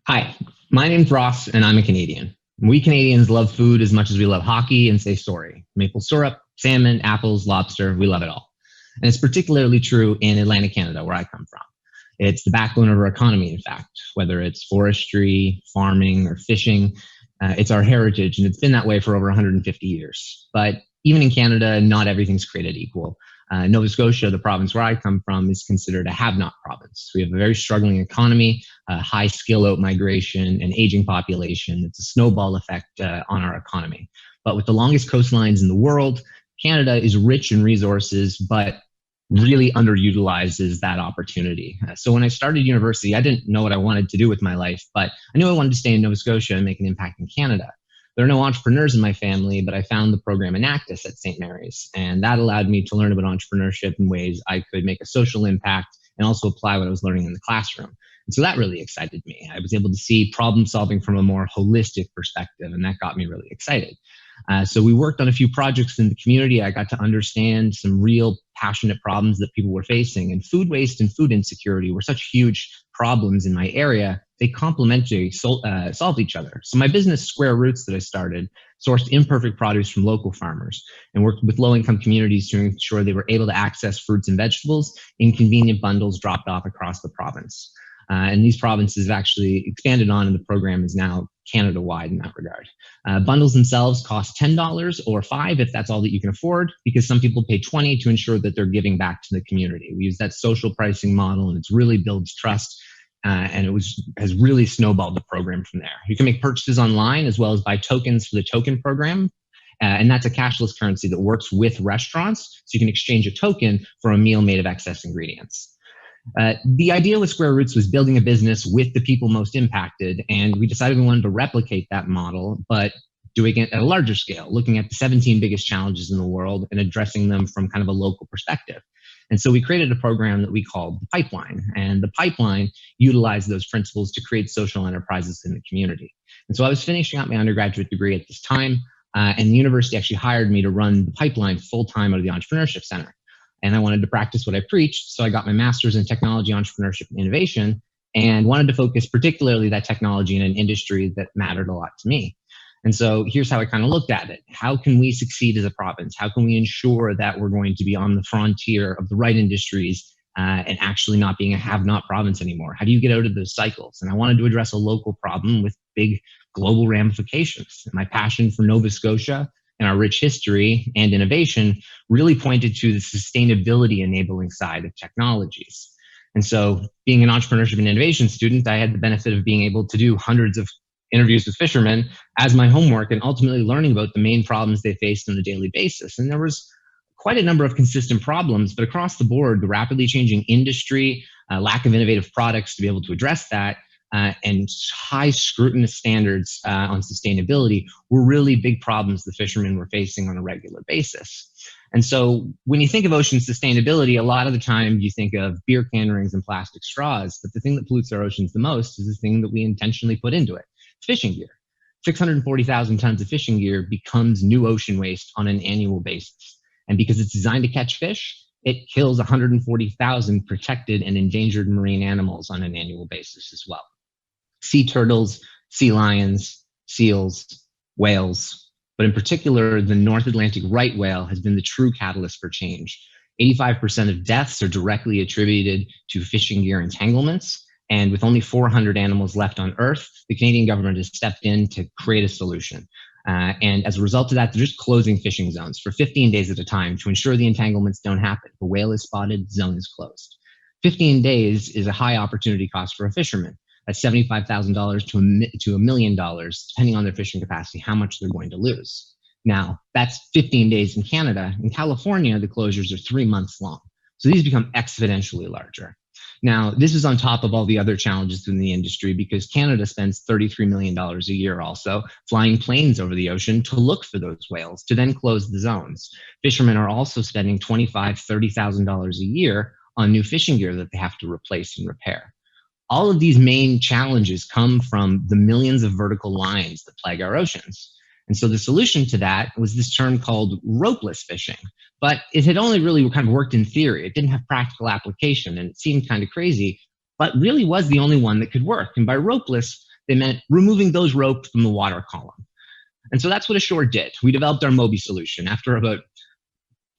Hi, my name's Ross, and I'm a Canadian. We Canadians love food as much as we love hockey and say sorry. Maple syrup, salmon, apples, lobster, we love it all. And it's particularly true in Atlantic Canada, where I come from. It's the backbone of our economy, in fact, whether it's forestry, farming, or fishing. It's our heritage, and it's been that way for over 150 years. But even in Canada, not everything's created equal. Nova Scotia, the province where I come from, is considered a have-not province. We have a very struggling economy, high skill-out migration, and aging population. It's a snowball effect on our economy. But with the longest coastlines in the world, Canada is rich in resources, but really underutilizes that opportunity. So when I started university, I didn't know what I wanted to do with my life, but I knew I wanted to stay in Nova Scotia and make an impact in Canada. There are no entrepreneurs in my family, but I found the program Enactus at St. Mary's, and that allowed me to learn about entrepreneurship in ways I could make a social impact and also apply what I was learning in the classroom. And so that really excited me. I was able to see problem solving from a more holistic perspective, and that got me really excited. So we worked on a few projects in the community. I got to understand some real passionate problems that people were facing, and food waste and food insecurity were such huge problems in my area. They complementary solved each other. So my business, Square Roots, that I started, sourced imperfect produce from local farmers and worked with low-income communities to ensure they were able to access fruits and vegetables in convenient bundles dropped off across the province. And these provinces have actually expanded on, and the program is now Canada-wide in that regard. Bundles themselves cost $10 or $5 if that's all that you can afford, because some people pay $20 to ensure that they're giving back to the community. We use that social pricing model, and it's really builds trust. And has really snowballed the program from there. You can make purchases online as well as buy tokens for the token program. And that's a cashless currency that works with restaurants. So you can exchange a token for a meal made of excess ingredients. The idea with Square Roots was building a business with the people most impacted. And we decided we wanted to replicate that model, but doing it at a larger scale, looking at the 17 biggest challenges in the world and addressing them from kind of a local perspective. And so we created a program that we called the Pipeline. And the Pipeline utilized those principles to create social enterprises in the community. And so I was finishing up my undergraduate degree at this time, and the university actually hired me to run the Pipeline full-time out of the Entrepreneurship Center. And I wanted to practice what I preached, so I got my master's in technology, entrepreneurship, and innovation, and wanted to focus particularly that technology in an industry that mattered a lot to me. And so here's how I kind of looked at it. How can we succeed as a province? How can we ensure that we're going to be on the frontier of the right industries and actually not being a have-not province anymore? How do you get out of those cycles? And I wanted to address a local problem with big global ramifications. And my passion for Nova Scotia and our rich history and innovation really pointed to the sustainability enabling side of technologies. And so being an entrepreneurship and innovation student, I had the benefit of being able to do hundreds of interviews with fishermen as my homework and ultimately learning about the main problems they faced on a daily basis. And there was quite a number of consistent problems, but across the board, the rapidly changing industry, lack of innovative products to be able to address that, and high scrutinous standards on sustainability were really big problems the fishermen were facing on a regular basis. And so when you think of ocean sustainability, a lot of the time you think of beer can rings and plastic straws, but the thing that pollutes our oceans the most is the thing that we intentionally put into it. Fishing gear. 640,000 tons of fishing gear becomes new ocean waste on an annual basis. And because it's designed to catch fish, it kills 140,000 protected and endangered marine animals on an annual basis as well. Sea turtles, sea lions, seals, whales, but in particular, the North Atlantic right whale has been the true catalyst for change. 85% of deaths are directly attributed to fishing gear entanglements. And with only 400 animals left on Earth, the Canadian government has stepped in to create a solution. And as a result of that, they're just closing fishing zones for 15 days at a time to ensure the entanglements don't happen. If a whale is spotted, zone is closed. 15 days is a high opportunity cost for a fisherman. That's $75,000 to $1 million, depending on their fishing capacity, how much they're going to lose. Now, that's 15 days in Canada. In California, the closures are 3 months long. So these become exponentially larger. Now, this is on top of all the other challenges in the industry because Canada spends $33 million a year also flying planes over the ocean to look for those whales to then close the zones. Fishermen are also spending $25,000, $30,000 a year on new fishing gear that they have to replace and repair. All of these main challenges come from the millions of vertical lines that plague our oceans. And so the solution to that was this term called ropeless fishing. But it had only really kind of worked in theory. It didn't have practical application, and it seemed kind of crazy, but really was the only one that could work. And by ropeless, they meant removing those ropes from the water column. And so that's what Ashore did. We developed our Moby solution after about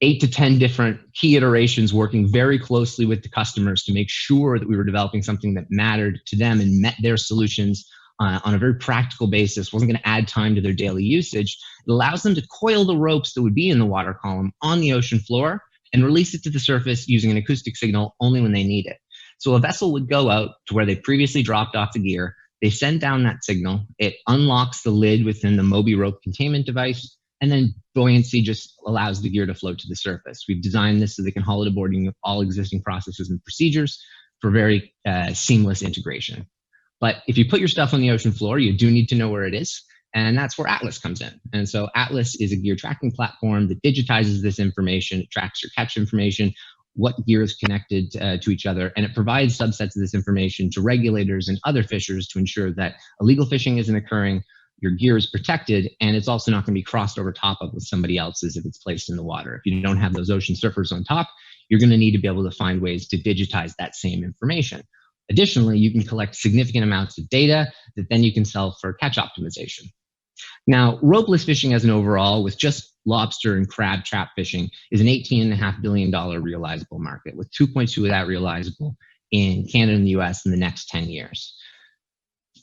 8 to 10 different key iterations, working very closely with the customers to make sure that we were developing something that mattered to them and met their solutions on a very practical basis, wasn't going to add time to their daily usage. It allows them to coil the ropes that would be in the water column on the ocean floor and release it to the surface using an acoustic signal only when they need it. So a vessel would go out to where they previously dropped off the gear. They send down that signal. It unlocks the lid within the Moby rope containment device, and then buoyancy just allows the gear to float to the surface. We've designed this so they can haul it aboard all existing processes and procedures for very seamless integration. But if you put your stuff on the ocean floor, you do need to know where it is. And that's where Atlas comes in. And so Atlas is a gear tracking platform that digitizes this information. It tracks your catch information, what gear is connected to each other, and it provides subsets of this information to regulators and other fishers to ensure that illegal fishing isn't occurring, your gear is protected, and it's also not going to be crossed over top of with somebody else's if it's placed in the water. If you don't have those ocean surfers on top, you're going to need to be able to find ways to digitize that same information. Additionally, you can collect significant amounts of data that then you can sell for catch optimization. Now, ropeless fishing as an overall, with just lobster and crab trap fishing, is an $18.5 billion realizable market, with 2.2 of that realizable in Canada and the US in the next 10 years.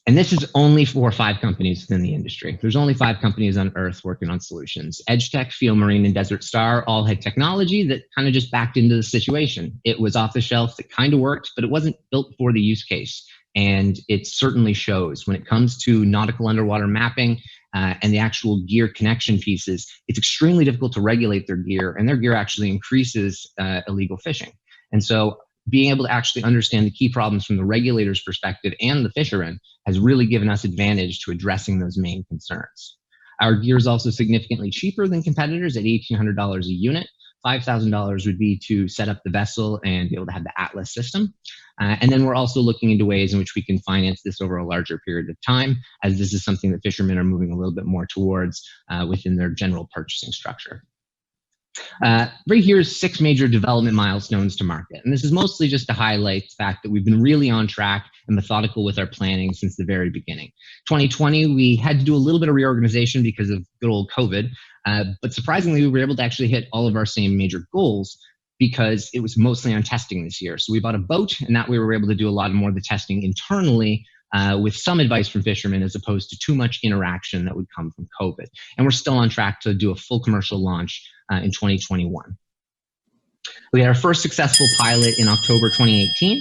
And this is only for 5 companies within the industry. There's only 5 companies on Earth working on solutions. EdgeTech, Feel Marine, and Desert Star all had technology that kind of just backed into the situation. It was off the shelf, it kind of worked, but it wasn't built for the use case. And it certainly shows when it comes to nautical underwater mapping and the actual gear connection pieces. It's extremely difficult to regulate their gear, and their gear actually increases illegal fishing. And so being able to actually understand the key problems from the regulator's perspective and the fisherman has really given us advantage to addressing those main concerns. Our gear is also significantly cheaper than competitors at $1,800 a unit. $5,000 would be to set up the vessel and be able to have the Atlas system. And then we're also looking into ways in which we can finance this over a larger period of time, as this is something that fishermen are moving a little bit more towards within their general purchasing structure. Right here is 6 major development milestones to market. And this is mostly just to highlight the fact that we've been really on track and methodical with our planning since the very beginning. 2020, we had to do a little bit of reorganization because of good old COVID, but surprisingly, we were able to actually hit all of our same major goals because it was mostly on testing this year. So we bought a boat, and that way we were able to do a lot more of the testing internally with some advice from fishermen as opposed to too much interaction that would come from COVID. And we're still on track to do a full commercial launch in 2021. We had our first successful pilot in October 2018,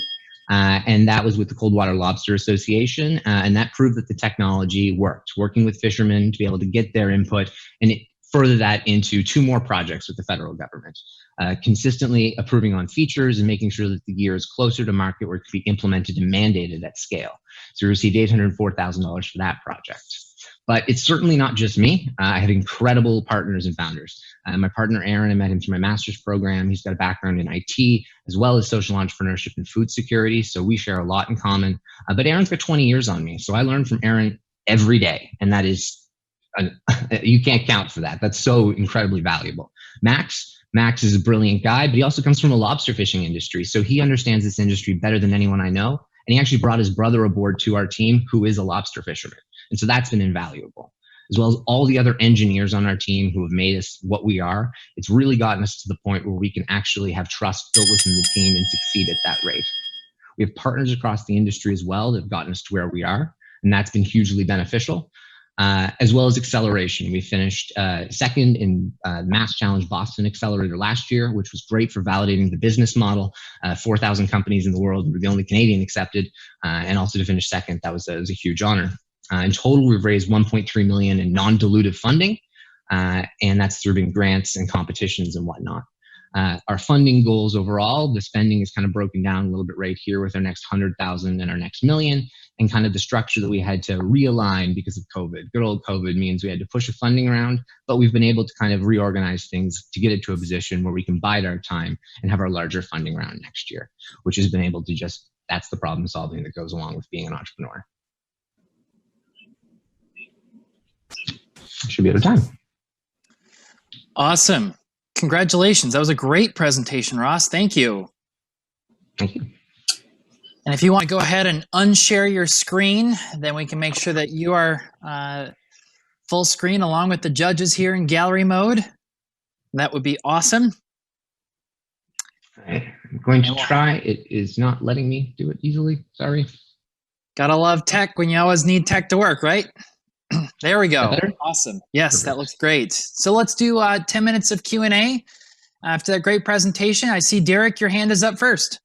and that was with the Coldwater Lobster Association, and that proved that the technology worked, working with fishermen to be able to get their input, and it further that into 2 more projects with the federal government, consistently approving on features and making sure that the gear is closer to market where it can be implemented and mandated at scale. So we received $804,000 for that project. But it's certainly not just me. I have incredible partners and founders. My partner, Aaron, I met him through my master's program. He's got a background in IT, as well as social entrepreneurship and food security. So we share a lot in common. But Aaron's got 20 years on me. So I learn from Aaron every day. And that is, you can't count for that. That's so incredibly valuable. Max is a brilliant guy, but he also comes from a lobster fishing industry. So he understands this industry better than anyone I know. And he actually brought his brother aboard to our team, who is a lobster fisherman. And so that's been invaluable, as well as all the other engineers on our team who have made us what we are. It's really gotten us to the point where we can actually have trust built within the team and succeed at that rate. We have partners across the industry as well that have gotten us to where we are, and that's been hugely beneficial, as well as acceleration. We finished second in Mass Challenge Boston Accelerator last year, which was great for validating the business model. 4,000 companies in the world, we're the only Canadian accepted, and also to finish second, that was a huge honor. In total, we've raised $1.3 million in non-dilutive funding, and that's through grants and competitions and whatnot. Our funding goals overall, the spending is kind of broken down a little bit right here with our next 100,000 and our next million, and kind of the structure that we had to realign because of COVID. Good old COVID means we had to push a funding round, but we've been able to kind of reorganize things to get it to a position where we can bide our time and have our larger funding round next year, which has been able to that's the problem solving that goes along with being an entrepreneur. Should be out of time. Awesome. Congratulations. That was a great presentation, Ross. Thank you. Thank you. And if you want to go ahead and unshare your screen, then we can make sure that you are full screen along with the judges here in gallery mode. That would be awesome. All right, I'm going to try. It is not letting me do it easily. Sorry. Gotta love tech when you always need tech to work, right? There we go. Better? Awesome. Yes, Perfect. that looks great. So let's do 10 minutes of Q&A. After that great presentation, I see Derek, your hand is up first.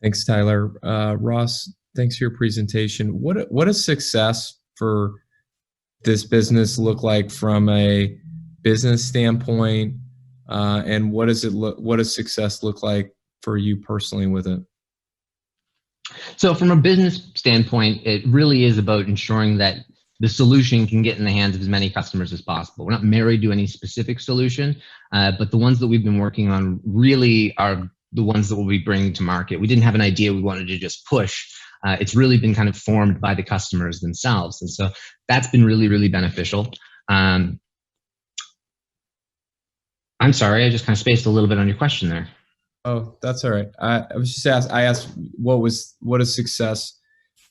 Thanks, Tyler. Ross, thanks for your presentation. What does success for this business look like from a business standpoint, and what does success look like for you personally with it? So from a business standpoint, it really is about ensuring that the solution can get in the hands of as many customers as possible. We're not married to any specific solution, but the ones that we've been working on really are the ones that we'll be bringing to market. We didn't have an idea we wanted to just push. It's really been kind of formed by the customers themselves. And so that's been really, really beneficial. I'm sorry, I just kind of spaced a little bit on your question there. Oh, that's all right. I was just I asked what is success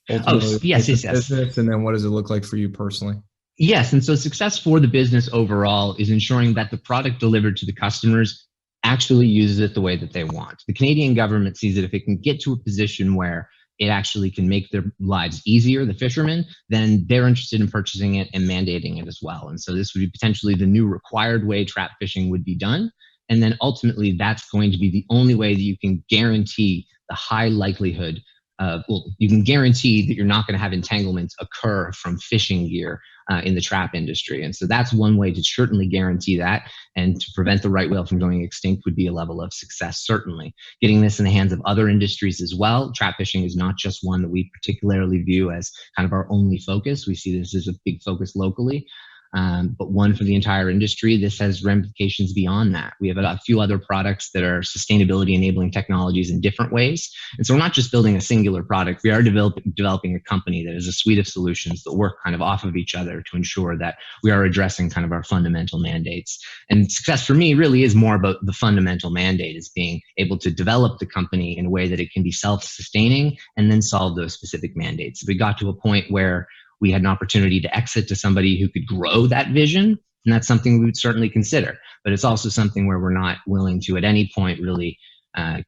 ultimately yes. business, and then what does it look like for you personally? Yes, and so success for the business overall is ensuring that the product delivered to the customers actually uses it the way that they want. The Canadian government sees that if it can get to a position where it actually can make their lives easier, the fishermen, then they're interested in purchasing it and mandating it as well. And so this would be potentially the new required way trap fishing would be done. And then ultimately, that's going to be the only way that you can guarantee the high likelihood of, you can guarantee that you're not going to have entanglements occur from fishing gear in the trap industry. And so that's one way to certainly guarantee that. And to prevent the right whale from going extinct would be a level of success, certainly. Getting this in the hands of other industries as well. Trap fishing is not just one that we particularly view as kind of our only focus. We see this as a big focus locally. But one for the entire industry. This has ramifications beyond that. We have a few other products that are sustainability enabling technologies in different ways. And so we're not just building a singular product. We are developing a company that is a suite of solutions that work kind of off of each other to ensure that we are addressing kind of our fundamental mandates. And success for me really is more about the fundamental mandate, is being able to develop the company in a way that it can be self-sustaining and then solve those specific mandates. If we got to a point where we had an opportunity to exit to somebody who could grow that vision, and that's something we would certainly consider. But it's also something where we're not willing to at any point really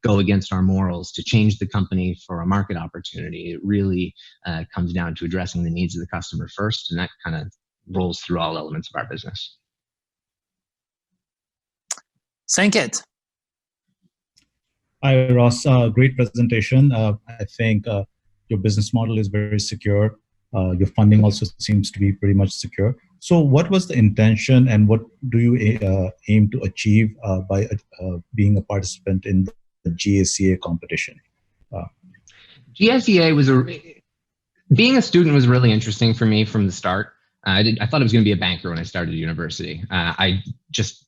go against our morals to change the company for a market opportunity. It really comes down to addressing the needs of the customer first, and that kind of rolls through all elements of our business. Sanket. Hi, Ross. Great presentation. I think your business model is very secure. Your funding also seems to be pretty much secure. So what was the intention, and what do you aim to achieve by being a participant in the GSEA competition? GSEA being a student was really interesting for me from the start. I thought I was going to be a banker when I started university. I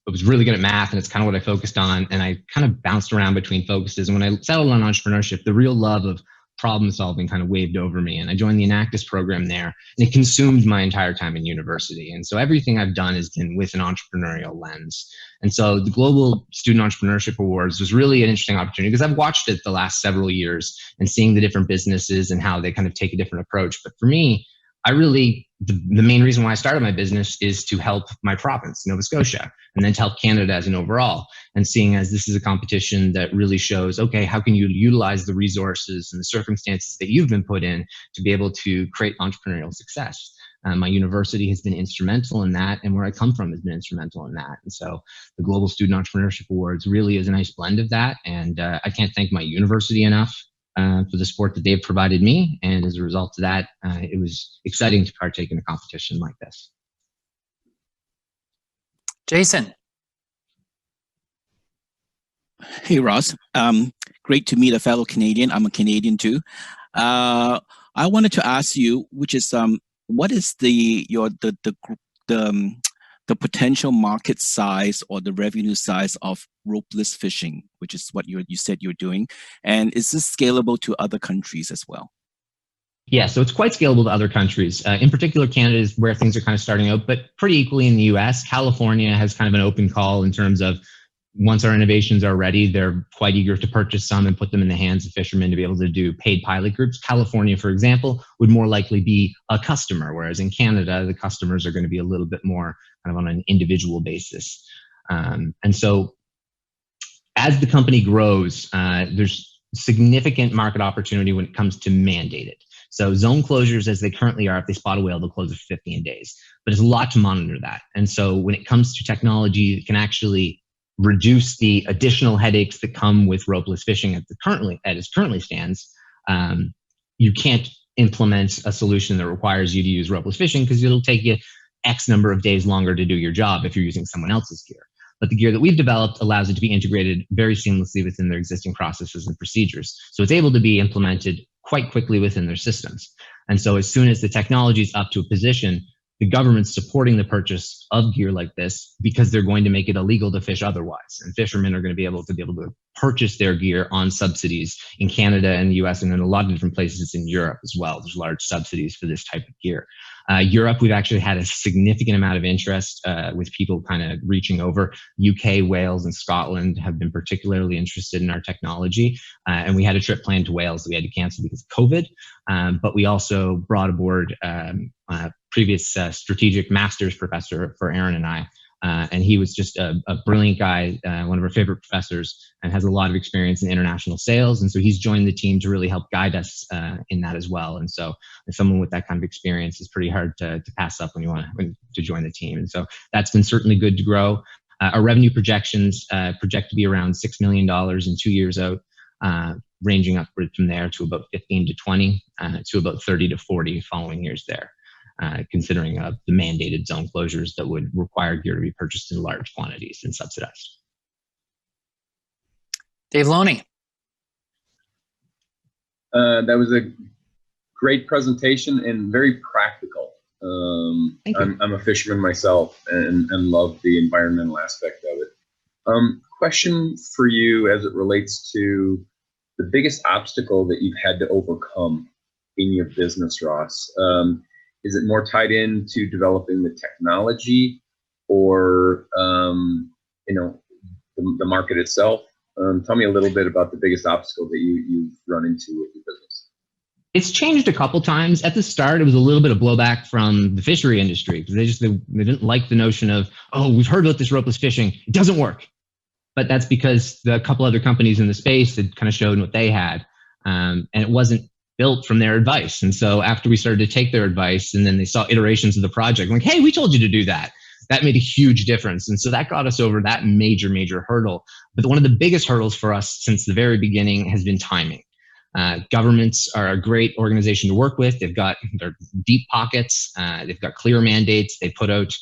was really good at math, and it's kind of what I focused on. And I kind of bounced around between focuses. And when I settled on entrepreneurship, the real love of problem solving kind of waved over me, and I joined the Enactus program there, and it consumed my entire time in university. And so everything I've done has been with an entrepreneurial lens. And so the Global Student Entrepreneurship Awards was really an interesting opportunity because I've watched it the last several years and seeing the different businesses and how they kind of take a different approach. But for me, the main reason why I started my business is to help my province, Nova Scotia, and then to help Canada as an overall. And seeing as this is a competition that really shows, okay, how can you utilize the resources and the circumstances that you've been put in to be able to create entrepreneurial success? My university has been instrumental in that, and where I come from has been instrumental in that. And so the Global Student Entrepreneurship Awards really is a nice blend of that. And I can't thank my university enough for the support that they've provided me. And as a result of that, it was exciting to partake in a competition like this. Jason. Hey, Ross. Great to meet a fellow Canadian. I'm a Canadian too. I wanted to ask you, which is what is the potential market size or the revenue size of ropeless fishing, which is what you said you're doing, and is this scalable to other countries as well? Yeah, so it's quite scalable to other countries. In particular, Canada is where things are kind of starting out, but pretty equally in the US. California has kind of an open call in terms of once our innovations are ready, they're quite eager to purchase some and put them in the hands of fishermen to be able to do paid pilot groups. California, for example, would more likely be a customer, whereas in Canada, the customers are going to be a little bit more kind of on an individual basis. And so as the company grows, there's significant market opportunity when it comes to mandated. So zone closures, as they currently are, if they spot a whale, they'll close it for 15 days. But it's a lot to monitor that. And so when it comes to technology that can actually reduce the additional headaches that come with ropeless fishing as it currently stands, you can't implement a solution that requires you to use ropeless fishing because it'll take you X number of days longer to do your job if you're using someone else's gear. But the gear that we've developed allows it to be integrated very seamlessly within their existing processes and procedures. So it's able to be implemented quite quickly within their systems. And so as soon as the technology is up to a position, the government's supporting the purchase of gear like this because they're going to make it illegal to fish otherwise. And fishermen are going to be able to purchase their gear on subsidies in Canada and the US and in a lot of different places in Europe as well. There's large subsidies for this type of gear. Europe, we've actually had a significant amount of interest with people kind of reaching over. UK, Wales, and Scotland have been particularly interested in our technology. And we had a trip planned to Wales that we had to cancel because of COVID. But we also brought aboard previous strategic master's professor for Aaron and I. And he was just a brilliant guy, one of our favorite professors, and has a lot of experience in international sales. And so he's joined the team to really help guide us in that as well. And so someone with that kind of experience is pretty hard to pass up when you want to join the team. And so that's been certainly good to grow. Our revenue projections project to be around $6 million in 2 years out, ranging upward from there to about 15 to 20, to about 30 to 40 following years there. Considering the mandated zone closures that would require gear to be purchased in large quantities and subsidized. Dave Loney. That was a great presentation and very practical. I'm a fisherman myself and love the environmental aspect of it. Question for you as it relates to the biggest obstacle that you've had to overcome in your business, Ross. Is it more tied into developing the technology or, the market itself? Tell me a little bit about the biggest obstacle that you've run into with your business. It's changed a couple times. At the start, it was a little bit of blowback from the fishery industry because they didn't like the notion of, oh, we've heard about this ropeless fishing. It doesn't work. But that's because a couple other companies in the space had kind of shown what they had. And it wasn't built from their advice. And so after we started to take their advice and then they saw iterations of the project, I'm like, hey, we told you to do that. That made a huge difference. And so that got us over that major hurdle. But one of the biggest hurdles for us since the very beginning has been timing. Governments are a great organization to work with. They've got their deep pockets. They've got clear mandates. They put out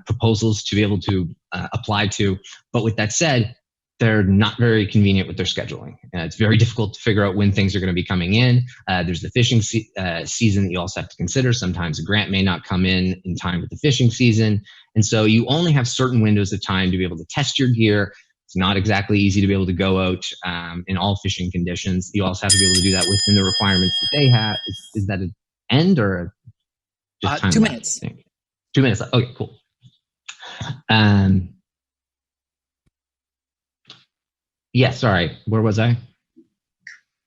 proposals to be able to apply to. But with that said, they're not very convenient with their scheduling. It's very difficult to figure out when things are going to be coming in. There's the fishing season that you also have to consider. Sometimes a grant may not come in time with the fishing season. And so you only have certain windows of time to be able to test your gear. It's not exactly easy to be able to go out in all fishing conditions. You also have to be able to do that within the requirements that they have. Is that an end or just time? 2 minutes. 2 minutes left. Okay, cool. Yeah, sorry. Where was I?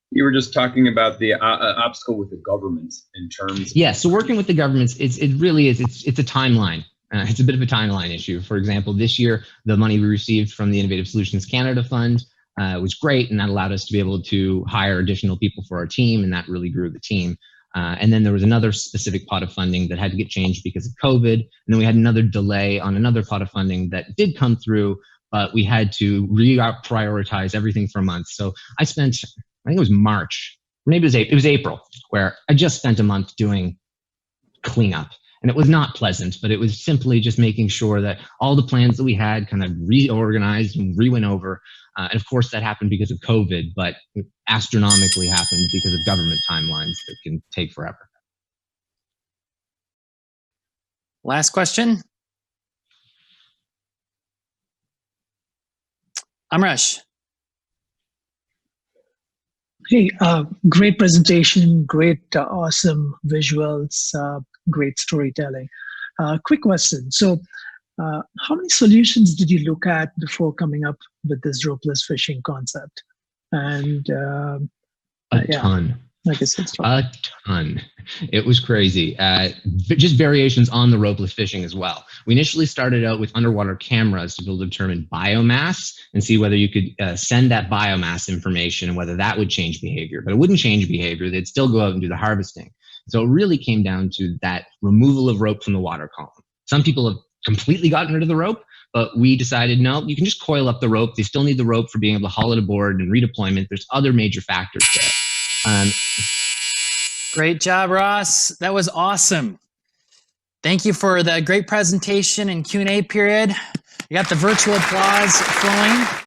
You were just talking about the obstacle with the government in terms. Yeah, so working with the governments, it really is. It's a timeline. It's a bit of a timeline issue. For example, this year, the money we received from the Innovative Solutions Canada Fund was great, and that allowed us to be able to hire additional people for our team, and that really grew the team. And then there was another specific pot of funding that had to get changed because of COVID, and then we had another delay on another pot of funding that did come through, but we had to reprioritize everything for a month. So I spent, I think it was March, maybe it was April, where I just spent a month doing cleanup. And it was not pleasant, but it was simply just making sure that all the plans that we had kind of reorganized and re-went over. And of course that happened because of COVID, but it astronomically happened because of government timelines that can take forever. Last question. Amresh. Hey, great presentation, great, awesome visuals, great storytelling. Quick question. So how many solutions did you look at before coming up with this ropeless fishing concept? And A ton. Like I said, a ton. It was crazy. Just variations on the ropeless fishing as well. We initially started out with underwater cameras to be able to determine biomass and see whether you could send that biomass information and whether that would change behavior. But it wouldn't change behavior. They'd still go out and do the harvesting. So it really came down to that removal of rope from the water column. Some people have completely gotten rid of the rope, but we decided, no, you can just coil up the rope. They still need the rope for being able to haul it aboard and redeployment. There's other major factors there. Great job, Ross. That was awesome. Thank you for the great presentation and Q&A period. You got the virtual applause flowing.